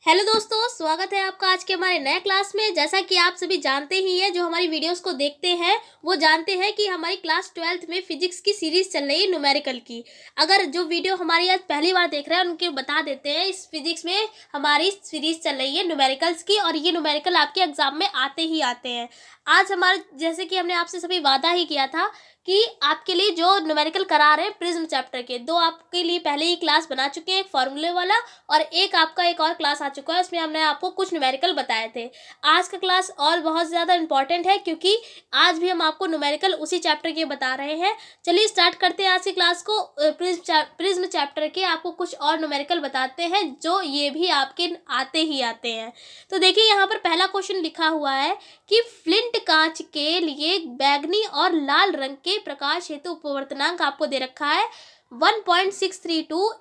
Hello दोस्तों, स्वागत है आपका आज के हमारे नए क्लास में। जैसा कि आप सभी जानते ही हैं, जो हमारी वीडियोस को देखते हैं वो जानते हैं कि हमारी क्लास 12th में फिजिक्स की सीरीज चल रही है न्यूमेरिकल की। अगर जो वीडियो हमारी आज पहली बार देख रहे हैं उनके बता देते हैं, इस फिजिक्स में हमारी सीरीज चल रही है न्यूमेरिकल्स की और ये न्यूमेरिकल आपके एग्जाम में आते ही आते हैं। आज हमारे जैसे कि हमने आपसे सभी वादा ही किया था कि आपके लिए जो न्यूमेरिकल करा रहे हैं प्रिज्म चैप्टर के, दो आपके लिए पहले ही क्लास बना चुके हैं, एक फॉर्मूले वाला और एक आपका एक और क्लास आ चुका है, उसमें हमने आपको कुछ न्यूमेरिकल बताए थे। आज का क्लास और बहुत ज़्यादा इंपॉर्टेंट है क्योंकि आज भी हम आपको न्यूमेरिकल उसी चैप्टर के बता रहे हैं। चलिए स्टार्ट करते हैं आज की क्लास को। प्रिज्म चैप्टर के आपको कुछ और न्यूमेरिकल बताते हैं जो ये भी आपके आते ही आते हैं। तो देखिए यहाँ पर पहला क्वेश्चन लिखा हुआ है कि फ्लिंट कांच के लिए बैगनी और लाल रंग के प्रकाश हेतु अपवर्तनांक आपको दे रखा है 1.632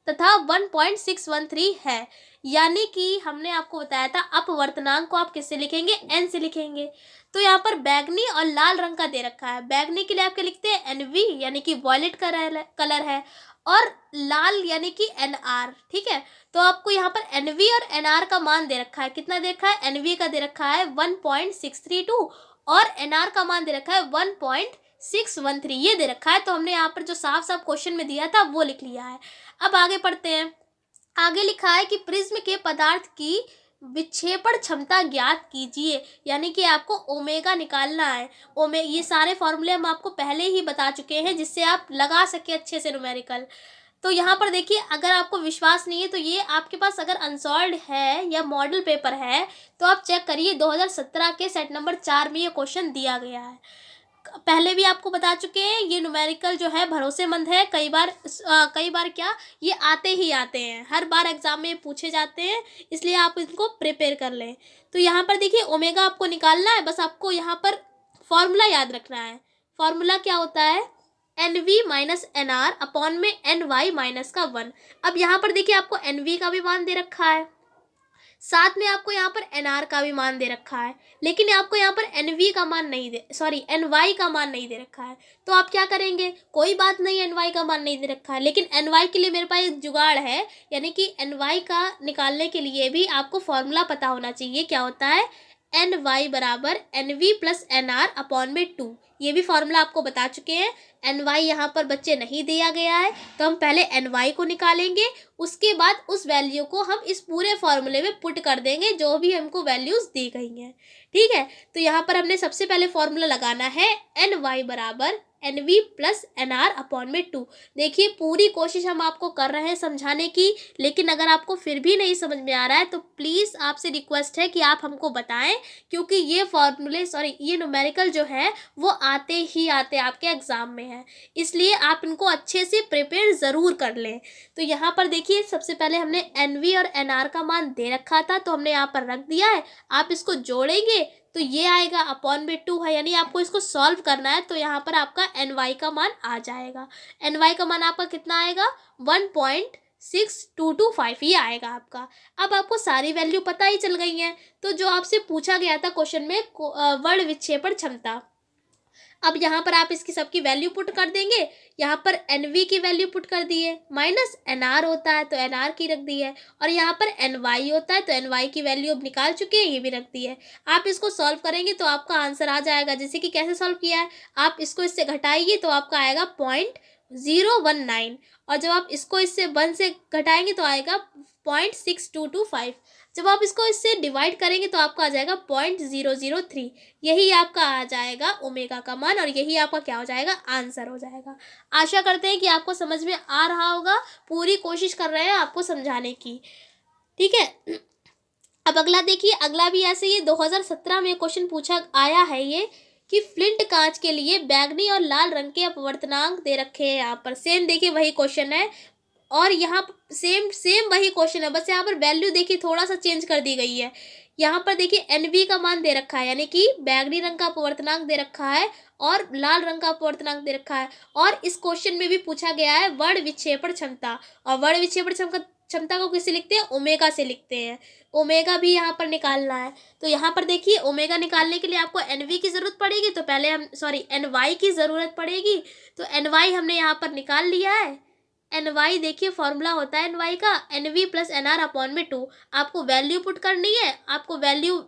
तथा 1.613 है। यानी कि हमने आपको बताया था अपवर्तनांक को आप किससे लिखेंगे, एन से लिखेंगे। तो यहाँ पर बैगनी और लाल रंग का दे रखा है। बैगनी के लिए आपके लिखते हैं एनवी यानी कि वॉयलेट कलर है, और लाल यानी कि एनआर। ठीक है, तो आपको यहाँ पर एनवी और एनआर का मान दे रखा है। कितना दे रखा है? एनवी का दे रखा है 1.632 और एनआर का मान दे रखा है 1.613 ये दे रखा है। तो हमने यहाँ पर जो साफ साफ क्वेश्चन में दिया था वो लिख लिया है। अब आगे पढ़ते हैं। आगे लिखा है कि प्रिज्म के पदार्थ की विक्षेपण क्षमता ज्ञात कीजिए, यानी कि आपको ओमेगा निकालना है। ये सारे फॉर्मूले हम आपको पहले ही बता चुके हैं जिससे आप लगा सके अच्छे से न्यूमेरिकल। तो यहाँ पर देखिए, अगर आपको विश्वास नहीं है तो ये आपके पास अगर अनसॉल्व्ड है या मॉडल पेपर है तो आप चेक करिए, 2017 के सेट नंबर 4 में ये क्वेश्चन दिया गया है। पहले भी आपको बता चुके हैं ये न्यूमेरिकल जो है भरोसेमंद है। कई बार क्या, ये आते ही आते हैं, हर बार एग्जाम में पूछे जाते हैं, इसलिए आप इनको प्रिपेयर कर लें। तो यहाँ पर देखिए ओमेगा आपको निकालना है, बस आपको यहाँ पर फॉर्मूला याद रखना है। फॉर्मूला क्या होता है? N V minus N R upon में एन वाई माइनस का 1। अब यहाँ पर देखिए आपको एन वी का भी मान दे रखा है, साथ में आपको यहाँ पर एन आर का भी मान दे रखा है, लेकिन आपको यहाँ पर एन वी का मान नहीं दे एन वाई का मान नहीं दे रखा है। तो आप क्या करेंगे? कोई बात नहीं, एन वाई का मान नहीं दे रखा है, लेकिन एन वाई के लिए मेरे पास एक जुगाड़ है। यानी कि एन वाई का निकालने के लिए भी आपको फॉर्मूला पता होना चाहिए। क्या होता है? एन वाई बराबर N V plus N R upon में 2। ये भी फॉर्मूला आपको बता चुके हैं। एन वाई यहाँ पर बच्चे नहीं दिया गया है, तो हम पहले एन वाई को निकालेंगे, उसके बाद उस वैल्यू को हम इस पूरे फॉर्मूले में पुट कर देंगे जो भी हमको वैल्यूज दी गई हैं। ठीक है, तो यहाँ पर हमने सबसे पहले फॉर्मूला लगाना है एन वाई बराबर N V plus N R upon में 2। देखिए पूरी कोशिश हम आपको कर रहे हैं समझाने की, लेकिन अगर आपको फिर भी नहीं समझ में आ रहा है तो प्लीज़ आपसे रिक्वेस्ट है कि आप हमको बताएं, क्योंकि ये न्यूमेरिकल जो है वो आते ही आते आपके एग्ज़ाम में है, इसलिए आप इनको अच्छे से प्रिपेयर ज़रूर कर लें। तो यहाँ पर देखिए सबसे पहले हमने एन वी और एन आर का मान दे रखा था तो हमने यहाँ पर रख दिया है। आप इसको जोड़ेंगे तो ये आएगा अपॉन में 2 है, यानी आपको इसको सॉल्व करना है। तो यहाँ पर आपका एन वाई का मान आ जाएगा। एन वाई का मान आपका कितना आएगा? 1.6225 ये आएगा आपका। अब आपको सारी वैल्यू पता ही चल गई हैं। तो जो आपसे पूछा गया था क्वेश्चन में वर्ण विक्षेपण क्षमता, अब यहाँ पर आप इसकी सबकी वैल्यू पुट कर देंगे। यहाँ पर एन वी की वैल्यू पुट कर दी है, माइनस एन आर होता है तो एन आर की रख दी है, और यहाँ पर एन वाई होता है तो एन वाई की वैल्यू अब निकाल चुके हैं, ये भी रख दी है। आप इसको सॉल्व करेंगे तो आपका आंसर आ जाएगा। जैसे कि कैसे सॉल्व किया है, आप इसको इससे घटाइए तो आपका आएगा 0.019, और जब आप इसको इससे 1 से घटाएंगे तो आएगा 0.6225। जब आप इसको इससे डिवाइड करेंगे तो आपका आ जाएगा 0.003। यही आपका आ जाएगा ओमेगा का मान, और यही आपका क्या हो जाएगा? आंसर हो जाएगा। आशा करते हैं कि आपको समझ में आ रहा होगा। पूरी कोशिश कर रहे हैं आपको समझाने की। ठीक है, अब अगला देखिए, अगला भी ऐसे ही 2017 में क्वेश्चन पूछा आया है ये कि फ्लिंट कांच के लिए बैगनी और लाल रंग के अपवर्तनांक दे रखे हैं। यहाँ पर सेम देखिए वही क्वेश्चन है, और यहाँ सेम वही क्वेश्चन है, बस यहाँ पर वैल्यू देखिए थोड़ा सा चेंज कर दी गई है। यहाँ पर देखिए एन वी का मान दे रखा है, यानी कि बैगनी रंग का अपवर्तनांक दे रखा है और लाल रंग का अपवर्तनांक दे रखा है। और इस क्वेश्चन में भी पूछा गया है वर्ण विक्षेपण क्षमता, और वर्ण विक्षेपण क्षमता को किससे लिखते हैं? ओमेगा से लिखते हैं। ओमेगा भी यहाँ पर निकालना है। तो यहाँ पर देखिए ओमेगा निकालने के लिए आपको एन वी की ज़रूरत पड़ेगी, तो पहले एन वाई की ज़रूरत पड़ेगी। तो एन वाई हमने यहाँ पर निकाल लिया है। एन वाई देखिए फॉर्मूला होता है एन वाई का N V plus N R upon में 2। आपको वैल्यू पुट करनी है, आपको वैल्यू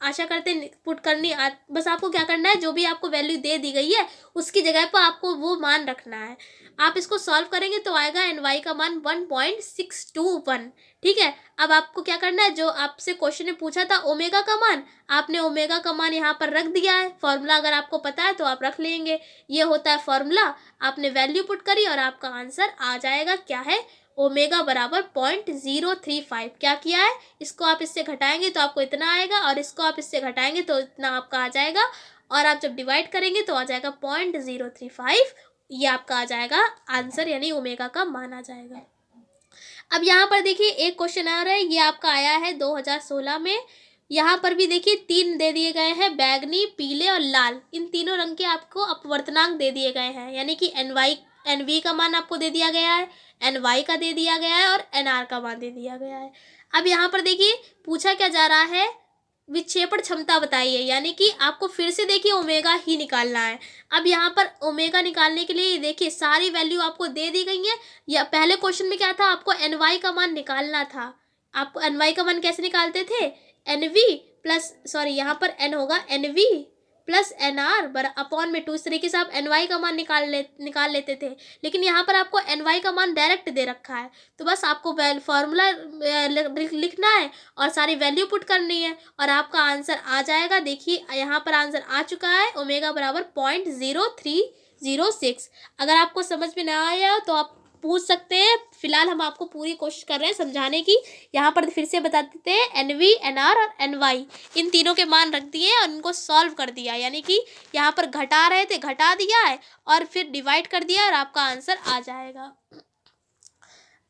आशा करते पुट करनी बस आपको क्या करना है, जो भी आपको वैल्यू दे दी गई है उसकी जगह पर आपको वो मान रखना है। आप इसको सॉल्व करेंगे तो आएगा एन वाई का मान 1.621। ठीक है, अब आपको क्या करना है, जो आपसे क्वेश्चन ने पूछा था ओमेगा का मान, आपने ओमेगा का मान यहाँ पर रख दिया है। फॉर्मूला अगर आपको पता है तो आप रख लेंगे, ये होता है फॉर्मूला। आपने वैल्यू पुट करी और आपका आंसर आ जाएगा, क्या है, ओमेगा बराबर 0.035। क्या किया है, इसको आप इससे घटाएंगे तो आपको इतना आएगा और इसको आप इससे घटाएंगे तो इतना आपका आ जाएगा, और आप जब डिवाइड करेंगे तो आ जाएगा 0.035। ये आपका आ जाएगा आंसर, यानी ओमेगा का मान आ जाएगा। अब यहाँ पर देखिए एक क्वेश्चन आ रहा है, ये आपका आया है 2016 में। यहाँ पर भी देखिए 3 दे दिए गए हैं, बैगनी, पीले और लाल। इन तीनों रंग के आपको अपवर्तनांक दे दिए गए हैं, यानी कि एन वी का मान आपको दे दिया गया है, एन वाई का दे दिया गया है और एन आर का मान दे दिया गया है। अब यहाँ पर देखिए पूछा क्या जा रहा है, विक्षेपण क्षमता बताइए, यानी कि आपको फिर से देखिए ओमेगा ही निकालना है। अब यहाँ पर ओमेगा निकालने के लिए देखिए सारी वैल्यू आपको दे दी गई है। या पहले क्वेश्चन में क्या था, आपको एन वाई का मान निकालना था। आपको एन वाई का मान कैसे निकालते थे, एन वी प्लस यहाँ पर एन होगा N V plus N R upon में 2। इस तरीके से आप एन वाई का मान निकाल लेते थे, लेकिन यहाँ पर आपको एन वाई का मान डायरेक्ट दे रखा है, तो बस आपको फॉर्मूला लिखना है और सारी वैल्यू पुट करनी है और आपका आंसर आ जाएगा। देखिए यहाँ पर आंसर आ चुका है, ओमेगा बराबर 0.0306। अगर आपको समझ में ना आया तो आप पूछ सकते हैं, फिलहाल हम आपको पूरी कोशिश कर रहे हैं समझाने की। यहाँ पर फिर से बता देते हैं, एन वी, एन आर और एन वाई इन तीनों के मान रख दिए और इनको सॉल्व कर दिया, यानी कि यहाँ पर घटा रहे थे घटा दिया है और फिर डिवाइड कर दिया और आपका आंसर आ जाएगा।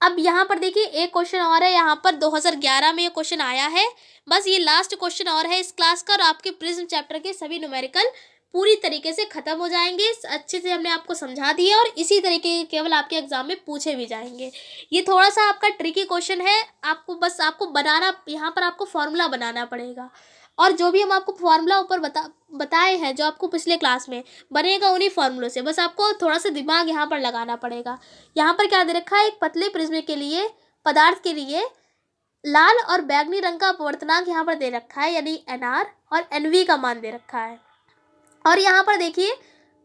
अब यहाँ पर देखिए एक क्वेश्चन और है, यहाँ पर 2011 में ये क्वेश्चन आया है। बस ये लास्ट क्वेश्चन और है इस क्लास का और आपके प्रिज्म चैप्टर के सभी न्यूमेरिकल पूरी तरीके से खत्म हो जाएंगे। अच्छे से हमने आपको समझा दिया और इसी तरीके के केवल आपके एग्जाम में पूछे भी जाएंगे। ये थोड़ा सा आपका ट्रिकी क्वेश्चन है, आपको बनाना, यहाँ पर आपको फॉर्मूला बनाना पड़ेगा और जो भी हम आपको फॉर्मूला ऊपर बताए हैं, जो आपको पिछले क्लास में बनेगा उन्हीं फॉर्मूलों से, बस आपको थोड़ा सा दिमाग यहाँ पर लगाना पड़ेगा। यहाँ पर क्या दे रखा है, एक पतले प्रिज्म के लिए पदार्थ के लिए लाल और बैगनी रंग का अपवर्तनांक यहाँ पर दे रखा है, यानी एन आर और एन वी का मान दे रखा है। और यहाँ पर देखिए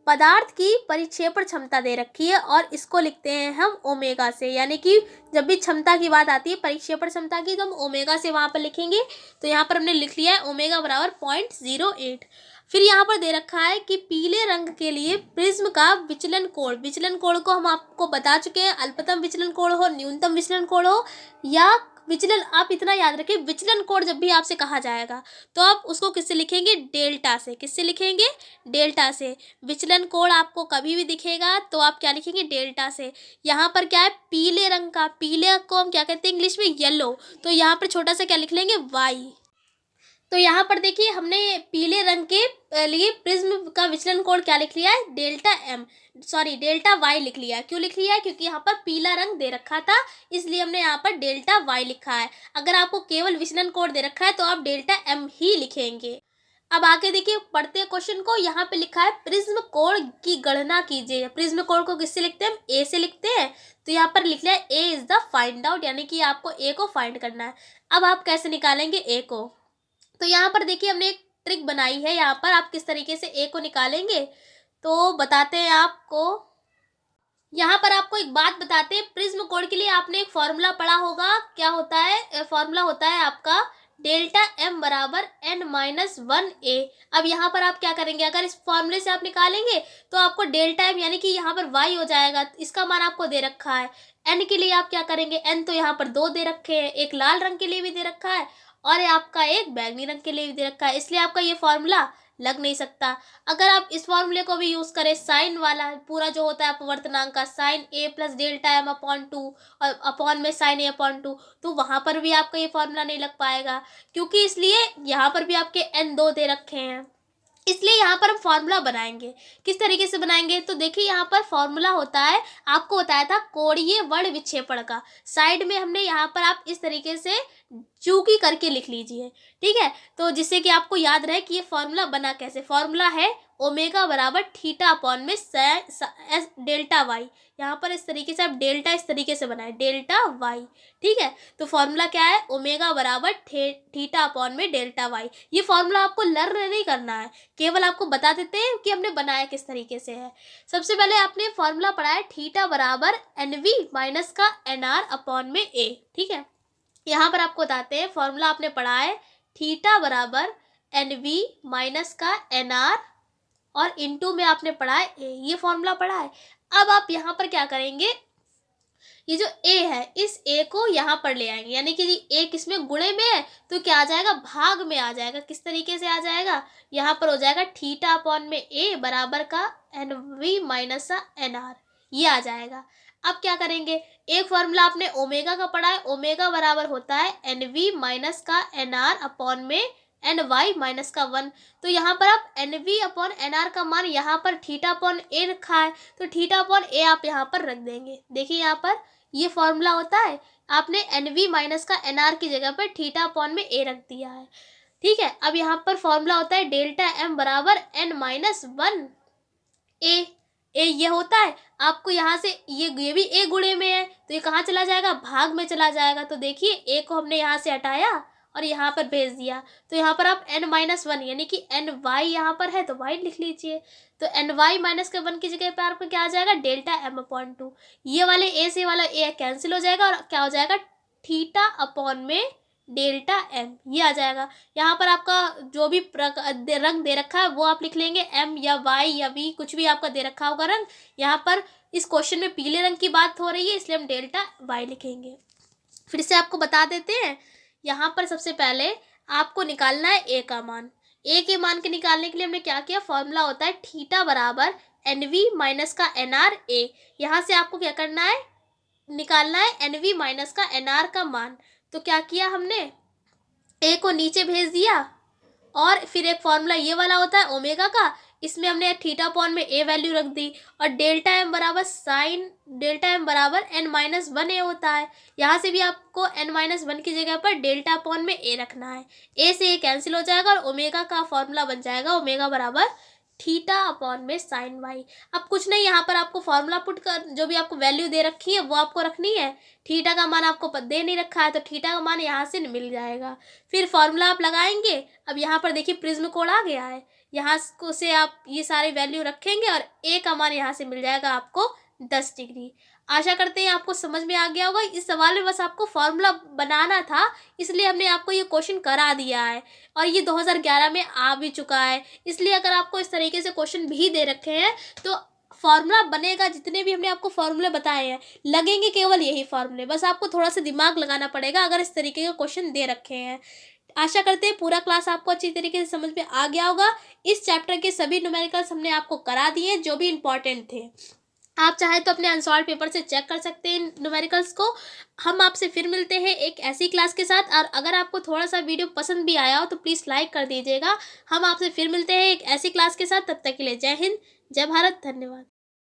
पदार्थ की परिक्षेपण क्षमता दे रखी है और इसको लिखते हैं हम ओमेगा से, यानी कि जब भी क्षमता की बात आती है परिक्षेपण क्षमता की तो हम ओमेगा से वहाँ पर लिखेंगे। तो यहाँ पर हमने लिख लिया है ओमेगा बराबर 0.08। फिर यहाँ पर दे रखा है कि पीले रंग के लिए प्रिज्म का विचलन कोण को हम आपको बता चुके हैं, अल्पतम विचलन कोण हो, न्यूनतम विचलन कोण हो या विचलन, आप इतना याद रखें विचलन कोण जब भी आपसे कहा जाएगा तो आप उसको किससे लिखेंगे, डेल्टा से। किससे लिखेंगे, डेल्टा से। विचलन कोण आपको कभी भी दिखेगा तो आप क्या लिखेंगे, डेल्टा से। यहाँ पर क्या है, पीले रंग का, पीले को हम क्या कहते हैं इंग्लिश में, येलो, तो यहाँ पर छोटा सा क्या लिख लेंगे, वाई। तो यहाँ पर देखिए हमने पीले रंग के लिए प्रिज्म का विचलन कोण क्या लिख लिया है, डेल्टा वाई लिख लिया है। क्यों लिख लिया है, क्योंकि यहाँ पर पीला रंग दे रखा था इसलिए हमने यहाँ पर डेल्टा वाई लिखा है। अगर आपको केवल विचलन कोण दे रखा है तो आप डेल्टा एम ही लिखेंगे। अब आगे देखिए पढ़ते हैं क्वेश्चन को। यहाँ पे लिखा है प्रिज्म कोण की गणना कीजिए। प्रिज्म कोण को किससे लिखते हैं, हम ए से लिखते हैं। तो यहाँ पर लिख लिया है ए इज द फाइंड आउट, यानी कि आपको ए को फाइंड करना है। अब आप कैसे निकालेंगे ए को, तो यहाँ पर देखिए हमने एक ट्रिक बनाई है। यहाँ पर आप किस तरीके से ए को निकालेंगे तो बताते हैं आपको। यहाँ पर आपको एक बात बताते हैं, प्रिज्म कोण के लिए आपने एक फॉर्मूला पढ़ा होगा, क्या होता है, फॉर्मूला होता है आपका डेल्टा एम बराबर एन माइनस 1 ए। अब यहाँ पर आप क्या करेंगे, अगर इस फॉर्मूले से आप निकालेंगे तो आपको डेल्टा एम यानी कि यहाँ पर वाई हो जाएगा, इसका मान आपको दे रखा है। एन के लिए आप क्या करेंगे, एन तो यहाँ पर 2 दे रखे हैं, एक लाल रंग के लिए भी दे रखा है और आपका एक बैगनी रंग के लिए भी दे रखा है, इसलिए आपका ये फॉर्मूला लग नहीं सकता। अगर आप इस फॉर्मूले को भी यूज़ करें, साइन वाला पूरा जो होता है अपवर्तनांक का, साइन ए प्लस डेल्टा एम अपॉन 2 और अपॉन में साइन ए अपॉन 2, तो वहाँ पर भी आपका ये फॉर्मूला नहीं लग पाएगा, क्योंकि इसलिए यहाँ पर भी आपके एन 2 दे रखे हैं। इसलिए यहाँ पर हम फॉर्मूला बनाएंगे। किस तरीके से बनाएंगे, तो देखिए यहाँ पर फॉर्मूला होता है, आपको बताया था कोणीय वर्ण विक्षेपण का। साइड में हमने यहाँ पर आप इस तरीके से चूकी करके लिख लीजिए, ठीक है, तो जिससे कि आपको याद रहे कि ये फॉर्मूला बना कैसे। फॉर्मूला है ओमेगा बराबर थीटा अपॉन में डेल्टा वाई। यहाँ पर इस तरीके से आप डेल्टा इस तरीके से बनाए, डेल्टा वाई। ठीक है, तो फॉर्मूला क्या है, ओमेगा बराबर थीटा अपॉन में डेल्टा वाई। ये फॉर्मूला आपको लर्न नहीं करना है, केवल आपको बता देते हैं कि हमने बनाया किस तरीके से है। सबसे पहले आपने फॉर्मूला पढ़ा है थीटा बराबर NV माइनस का NR अपॉन में A। ठीक है, यहाँ पर आपको बताते हैं फॉर्मूला आपने पढ़ा है थीटा बराबर NV माइनस का NR और इनटू में आपने पढ़ा है A, ये फॉर्मूला पढ़ा है। अब आप यहाँ पर क्या करेंगे, ये जो A है इस A को यहाँ पर ले आएंगे, यानी कि A किसमें गुणे में है तो क्या आ जाएगा, भाग में आ जाएगा। किस तरीके से आ जाएगा, यहाँ पर हो जाएगा थीटा अपॉन में A बराबर का NV माइनस का NR, ये आ जाएगा। अब क्या करेंगे, एक फॉर्मूला आपने ओमेगा का पढ़ा है, ओमेगा बराबर होता है NV माइनस का NR अपॉन में NY माइनस का 1। तो यहाँ पर आप NV अपॉन NR का मान यहाँ पर थीटा अपॉन A रखा है, तो थीटा अपॉन A आप यहाँ पर रख देंगे। देखिए यहाँ पर ये फॉर्मूला होता है, आपने NV माइनस का NR की जगह पर थीटा अपॉन में A रख दिया है। ठीक है, अब यहाँ पर फॉर्मूला होता है डेल्टा M बराबर N माइनस 1 A। ये होता है आपको यहाँ से, ये भी A गुणे में है तो ये कहाँ चला जाएगा, भाग में चला जाएगा। तो देखिए A को हमने यहाँ से हटाया और यहाँ पर भेज दिया, तो यहाँ पर आप N माइनस 1 यानी कि NY यहाँ पर है तो Y लिख लीजिए। तो NY माइनस का 1 की जगह पर आपका क्या आ जाएगा, डेल्टा M अपॉन 2। ये वाले A से वाला A कैंसिल हो जाएगा और क्या हो जाएगा, थीटा अपॉन में डेल्टा M, ये आ जाएगा। यहाँ पर आपका जो भी रंग दे रखा है वो आप लिख लेंगे, M या Y या V कुछ भी आपका दे रखा होगा रंग। यहाँ पर इस क्वेश्चन में पीले रंग की बात हो रही है इसलिए हम डेल्टा Y लिखेंगे। फिर से आपको बता देते हैं, यहाँ पर सबसे पहले आपको निकालना है A का मान। A के मान के निकालने के लिए हमने क्या किया, फॉर्मूला होता है थीटा बराबर NV माइनस का NR A। यहाँ से आपको क्या करना है, निकालना है NV माइनस का NR का मान। तो क्या किया हमने, A को नीचे भेज दिया और फिर एक फॉर्मूला ये वाला होता है ओमेगा का, इसमें हमने थीटा अपॉन में A वैल्यू रख दी और डेल्टा M बराबर साइन डेल्टा M बराबर N माइनस 1 A होता है। यहाँ से भी आपको N माइनस 1 की जगह पर डेल्टा अपॉन में A रखना है। A से A कैंसिल हो जाएगा और ओमेगा का फॉर्मूला बन जाएगा ओमेगा बराबर थीटा अपॉन में साइन वाई। अब कुछ नहीं, यहाँ पर आपको फॉर्मूला पुट कर जो भी आपको वैल्यू दे रखी है वो आपको रखनी है। थीटा का मान आपको दे नहीं रखा है तो थीटा का मान यहाँ से मिल जाएगा। फिर फॉर्मूला आप लगाएंगे। अब यहाँ पर देखिए प्रिज्म कोड आ गया है, यहाँ से आप ये सारे वैल्यू रखेंगे और A का मान यहाँ से मिल जाएगा आपको 10 डिग्री। आशा करते हैं आपको समझ में आ गया होगा। इस सवाल में बस आपको फॉर्मूला बनाना था, इसलिए हमने आपको ये क्वेश्चन करा दिया है और ये 2011 में आ भी चुका है। इसलिए अगर आपको इस तरीके से क्वेश्चन भी दे रखे हैं तो फॉर्मूला बनेगा, जितने भी हमने आपको फॉर्मूले बताए हैं लगेंगे केवल यही फॉर्मूले, बस आपको थोड़ा सा दिमाग लगाना पड़ेगा अगर इस तरीके के क्वेश्चन दे रखे हैं। आशा करते हैं पूरा क्लास आपको अच्छी तरीके से समझ में आ गया होगा। इस चैप्टर के सभी न्यूमेरिकल्स हमने आपको करा दिए जो भी इंपॉर्टेंट थे। आप चाहे तो अपने अनसॉल्व पेपर से चेक कर सकते हैं न्यूमेरिकल्स को। हम आपसे फिर मिलते हैं एक ऐसी क्लास के साथ, और अगर आपको थोड़ा सा वीडियो पसंद भी आया हो तो प्लीज़ लाइक कर दीजिएगा। हम आपसे फिर मिलते हैं एक ऐसी क्लास के साथ, तब तक के लिए जय हिंद, जय भारत, धन्यवाद।